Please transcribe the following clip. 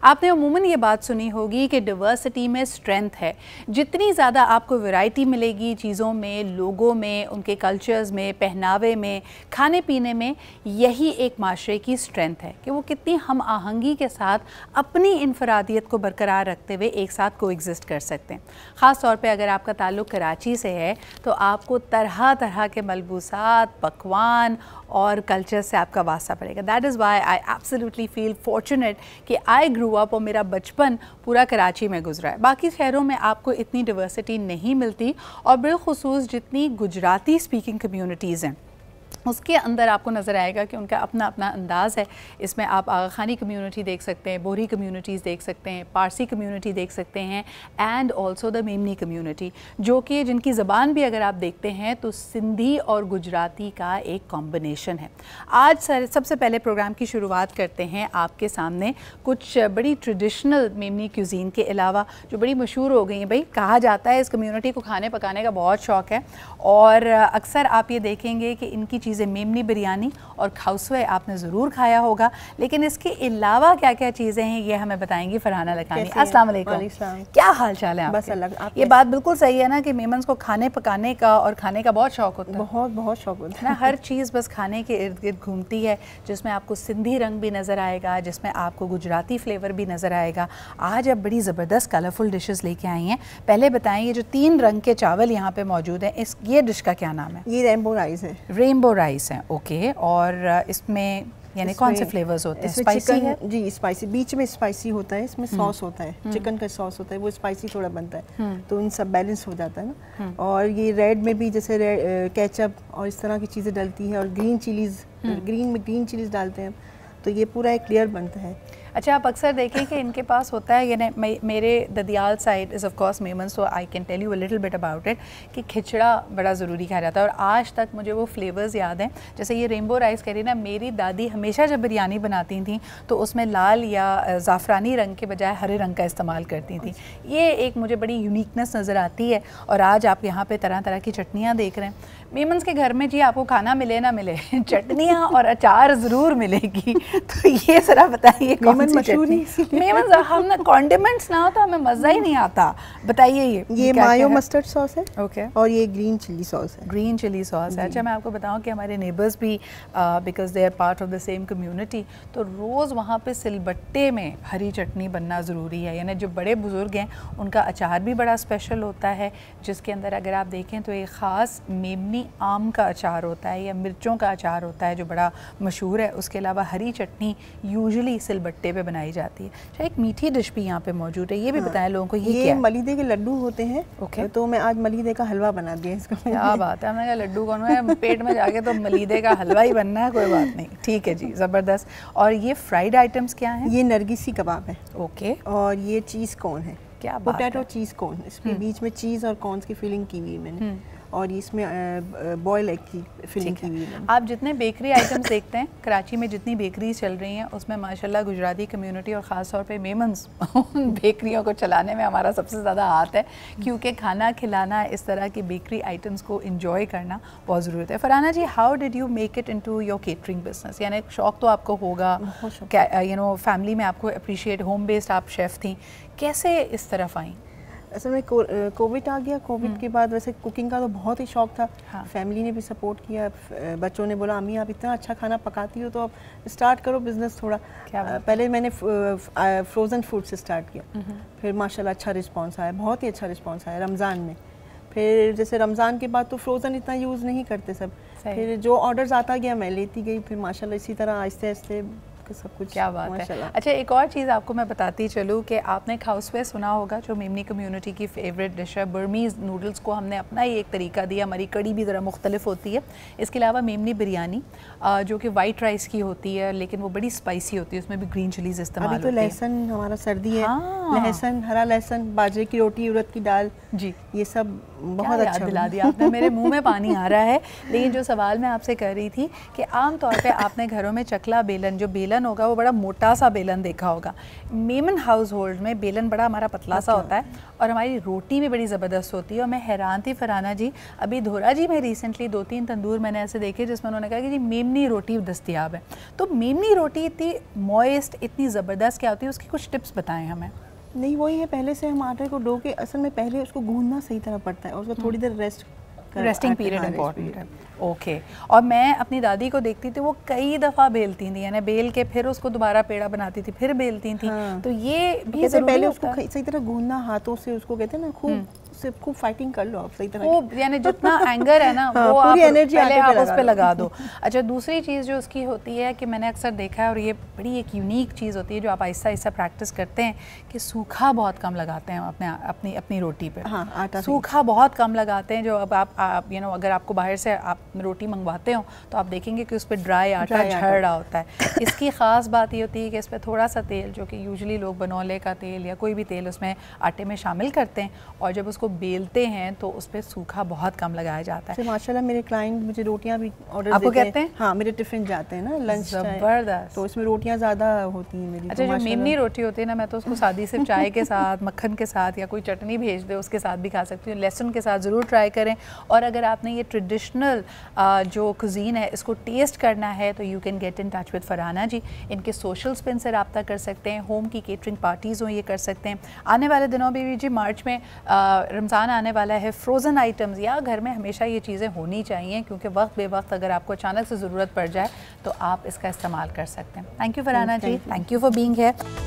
आपने अमूमन ये बात सुनी होगी कि डिवर्सिटी में स्ट्रेंथ है। जितनी ज़्यादा आपको वैरायटी मिलेगी चीज़ों में, लोगों में, उनके कल्चर्स में, पहनावे में, खाने पीने में, यही एक माशरे की स्ट्रेंथ है कि वो कितनी हम आहंगी के साथ अपनी इनफरादियत को बरकरार रखते हुए एक साथ कोएग्जिस्ट कर सकते हैं। ख़ास तौर पे अगर आपका ताल्लुक़ कराची से है तो आपको तरह तरह के मलबूसात, पकवान और कल्चर से आपका वास्ता पड़ेगा। That is why I absolutely feel fortunate कि आई ग्रू अप और मेरा बचपन पूरा कराची में गुजरा है। बाकी शहरों में आपको इतनी डिवर्सिटी नहीं मिलती, और बिलखुसूस जितनी गुजराती स्पीकिंग कम्यूनिटीज़ हैं उसके अंदर आपको नज़र आएगा कि उनका अपना अपना अंदाज़ है। इसमें आप आगा खानी कम्यूनिटी देख सकते हैं, बोरी कम्यूनिटीज़ देख सकते हैं, पारसी कम्यूनिटी देख सकते हैं, and also the Memoni community, जो कि जिनकी ज़बान भी अगर आप देखते हैं तो सिंधी और गुजराती का एक कॉम्बिनेशन है। आज सबसे पहले प्रोग्राम की शुरुआत करते हैं आपके सामने कुछ बड़ी ट्रेडिशनल मेमनी क्यूज़ीन के अलावा जो बड़ी मशहूर हो गई हैं। भाई कहा जाता है इस कम्यूनिटी को खाने पकाने का बहुत शौक़ है, और अक्सर आप ये देखेंगे कि इनकी चीज़ें मेमनी बिरयानी और खाउसवे आपने ज़रूर खाया होगा, लेकिन इसके अलावा क्या क्या चीज़ें हैं ये हमें बताएंगी फरहाना लखानी। अस्सलाम वालेकुम, क्या हाल चाल है बस आपके? ये बात बिल्कुल सही है ना कि मेमन्स को खाने पकाने का और खाने का बहुत शौक़ होता है। बहुत शौक़ होता है ना, हर चीज़ बस खाने के इर्द गिर्द घूमती है, जिसमें आपको सिंधी रंग भी नज़र आएगा, जिसमें आपको गुजराती फ्लेवर भी नज़र आएगा। आज आप बड़ी ज़बरदस्त कलरफुल डिशेस लेके आई हैं। पहले बताएं, ये जो 3 रंग के चावल यहाँ पे मौजूद हैं, ये डिश का क्या नाम है? ये रेनबो राइस है। रेनबो राइस है, ओके। और इसमें यानी कौन से फ्लेवर्स होते हैं? स्पाइसी है जी, स्पाइसी, बीच में स्पाइसी होता है, इसमें सॉस होता है, चिकन का सॉस होता है, वो स्पाइसी थोड़ा बनता है, तो इन सब बैलेंस हो जाता है ना। और ये रेड में भी जैसे केचप और इस तरह की चीज़ें डलती हैं, और ग्रीन चिलीज़ डालते हैं, तो ये पूरा एक लेयर बनता है। अच्छा, आप अक्सर देखें कि इनके पास होता है, यानी मेरे ददियाल side is of course Memons, so I can tell you a little bit about it कि खिचड़ा बड़ा ज़रूरी खाया जाता है, और आज तक मुझे वो फ्लेवर्स याद हैं। जैसे ये रेनबो राइस कह रही ना, मेरी दादी हमेशा जब बिरयानी बनाती थी तो उसमें लाल या ज़ाफ़रानी रंग के बजाय हरे रंग का इस्तेमाल करती थी। ये एक मुझे बड़ी यूनिकनेस नज़र आती है। और आज आप यहाँ पर तरह तरह की चटनियाँ देख रहे हैं। मेमन्स के घर में जी आपको खाना मिले ना मिले, चटनियाँ और अचार ज़रूर मिलेगी। तो ये ज़रा बताइए, मेमन हम ना कॉन्डिमेंट्स ना हो तो हमें मज़ा ही नहीं आता। बताइए ये मायो मस्टर्ड सॉस है, ओके, और ये ग्रीन चिली सॉस है। ग्रीन चिली सॉस है। अच्छा, मैं आपको बताऊं कि हमारे नेबर्स भी because they are part of the same community, तो रोज़ वहाँ पे सिलबट्टे में हरी चटनी बनना ज़रूरी है। यानी जो बड़े बुज़ुर्ग हैं उनका अचार भी बड़ा स्पेशल होता है, जिसके अंदर अगर आप देखें तो एक ख़ास मेमनी आम का अचार होता है या मिर्चों का अचार होता है जो बड़ा मशहूर है। उसके अलावा हरी चटनी यूजुअली सिलबट्टे पे बनाई जाती है। अच्छा, एक मीठी डिश भी यहाँ पे मौजूद है, ये भी बताएं लोगों को। ये क्या? मलीदे के लड्डू होते हैं, ओके, तो मैं आज मलीदे का हलवा बना दिया इसको। क्या बात है, हमने कहा लड्डू कौन है, पेट में जाके तो मलीदे का हलवा ही बनना है, कोई बात नहीं, ठीक है जी, ज़बरदस्त। और ये फ्राइड आइटम्स क्या हैं? ये नरगिसी कबाब है, ओके, और ये चीज़ कॉर्न है। क्या बात है, पोटैटो चीज़ कॉर्न, इसमें बीच में चीज़ और कॉर्न्स की फिलिंग की हुई मैंने, और इसमें बॉयल एग की फिलिंग की हुई है। आप जितने बेकरी आइटम्स देखते हैं कराची में, जितनी बेकरीज चल रही हैं, उसमें माशाल्लाह गुजराती कम्युनिटी और ख़ास तौर पे मेमन्स उन बेकरियों को चलाने में हमारा सबसे ज़्यादा हाथ है, क्योंकि खाना खिलाना, इस तरह की बेकरी आइटम्स को इंजॉय करना बहुत ज़रूरत है। Farhana ji, how did you make it into your catering business? यानी शौक़ तो आपको होगा, यू नो फैमिली में आपको अप्रिशिएट, होम बेस्ड आप शेफ़ थी, कैसे इस तरफ आई? असल में कोविड आ गया, कोविड के बाद वैसे कुकिंग का तो बहुत ही शौक था। हाँ। फैमिली ने भी सपोर्ट किया, बच्चों ने बोला अम्मी आप इतना अच्छा खाना पकाती हो तो आप स्टार्ट करो बिज़नेस थोड़ा। पहले मैंने फ्रोज़न फूड से स्टार्ट किया, फिर माशाल्लाह अच्छा रिस्पांस आया, बहुत ही अच्छा रिस्पांस आया रमज़ान में। फिर जैसे रमज़ान के बाद तो फ्रोज़न इतना यूज़ नहीं करते सब, फिर जो ऑर्डर्स आता गया मैं लेती गई, फिर माशाल्लाह इसी तरह आहिस्ते आहिस्ते सब कुछ। क्या बात है। अच्छा, एक और चीज़ आपको मैं बताती चलूँ कि आपने खाउसवे सुना होगा, जो मेमनी कम्युनिटी की फेवरेट डिश है। बर्मीज़ नूडल्स को हमने अपना ही एक तरीका दिया, हमारी कड़ी भी ज़रा मुख्तलिफ होती है। इसके अलावा मेमनी बिरयानी जो कि वाइट राइस की होती है, लेकिन वो बड़ी स्पाइसी होती है, उसमें भी ग्रीन चिलीज इस्तेमाल होती है। अभी तो लहसुन, हमारा सर्दी है, लहसुन, हरा लहसुन, बाजरे की रोटी, उड़द की दाल जी, ये सब बहुत अच्छा दिला दिया आपने, मेरे मुंह में पानी आ रहा है। लेकिन जो सवाल मैं आपसे कर रही थी कि आम तौर पे आपने घरों में चकला बेलन, जो बेलन बेलन होगा वो बड़ा मोटा सा बेलन देखा होगा। मेमन हाउस होल्ड में बेलन बड़ा हमारा पतला सा होता है और हमारी रोटी भी बड़ी ज़बरदस्त होती है। और मैं हैरान थी फरहाना जी, अभी धोरा जी में रिसेंटली 2-3 तंदूर मैंने ऐसे देखे जिसमें उन्होंने कहा कि जी मेमनी रोटी दस्तयाब है। तो मेमनी रोटी इतनी मॉइस्ट, इतनी ज़बरदस्त क्या होती है, उसकी कुछ टिप्स बताएं हमें। नहीं, वही है, पहले से हम आटे को डो के असल में पहले उसको गूंदना सही तरह पड़ता है और उसको थोड़ी देर रेस्टिंग पीरियड इम्पॉर्टेंट है। ओके। और मैं अपनी दादी को देखती थी, वो कई दफ़ा बेलती थी, यानी बेल के फिर उसको दोबारा पेड़ा बनाती थी, फिर बेलती थी। तो ये भी पहले उसको सही तरह गूंदना हाथों से, उसको कहते हैं ना खूब फाइटिंग कर लो आप सही तरह, खूब, यानी जितना एंगर है ना वो आप एनर्जी पहले आप उस पे लगा दो। अच्छा, दूसरी चीज़ जो उसकी होती है कि मैंने अक्सर देखा है और ये बड़ी एक यूनिक चीज़ होती है जो आप आहिस्ता आहिस्ता प्रैक्टिस करते हैं कि सूखा बहुत कम लगाते हैं अपनी रोटी पे। हाँ, आटा सूखा बहुत कम लगाते हैं। जो अब आप अगर आपको बाहर से आप रोटी मंगवाते हो तो आप देखेंगे कि उस पर ड्राई आटा झड़ रहा होता है। इसकी ख़ास बात ये होती है कि इस पर थोड़ा सा तेल, जो कि यूजुअली लोग बनौले का तेल या कोई भी तेल उसमें आटे में शामिल करते हैं, और जब उसको बेलते हैं तो उस पर सूखा बहुत कम लगाया जाता है। माशाल्लाह मेरे क्लाइंट मुझे रोटियां भी ऑर्डर आपको कहते हैं? हाँ, मेरे टिफिन जाते हैं ना लंच, ज़बरदस्त, तो इसमें रोटियां ज़्यादा होती हैं मेरी। अच्छा, जो मेमनी रोटी होती है ना, मैं तो उसको सादी सिर्फ चाय के साथ, मक्खन के साथ या कोई चटनी भेज दे उसके साथ भी खा सकती हूँ। लहसुन के साथ ज़रूर ट्राई करें। और अगर आपने ये ट्रेडिशनल जो कुजीन है इसको टेस्ट करना है तो you can get in touch with Farhana ji. इनके सोशल स्पिन से रब्ता कर सकते हैं, होम की केटरिंग पार्टीज़ हो ये कर सकते हैं। आने वाले दिनों में भी जी मार्च में रमज़ान आने वाला है, फ्रोज़न आइटम्स या घर में हमेशा ये चीज़ें होनी चाहिए, क्योंकि वक्त बे वक्त अगर आपको अचानक से ज़रूरत पड़ जाए तो आप इसका इस्तेमाल कर सकते हैं। Thank you Farhana ji, thank you for being here.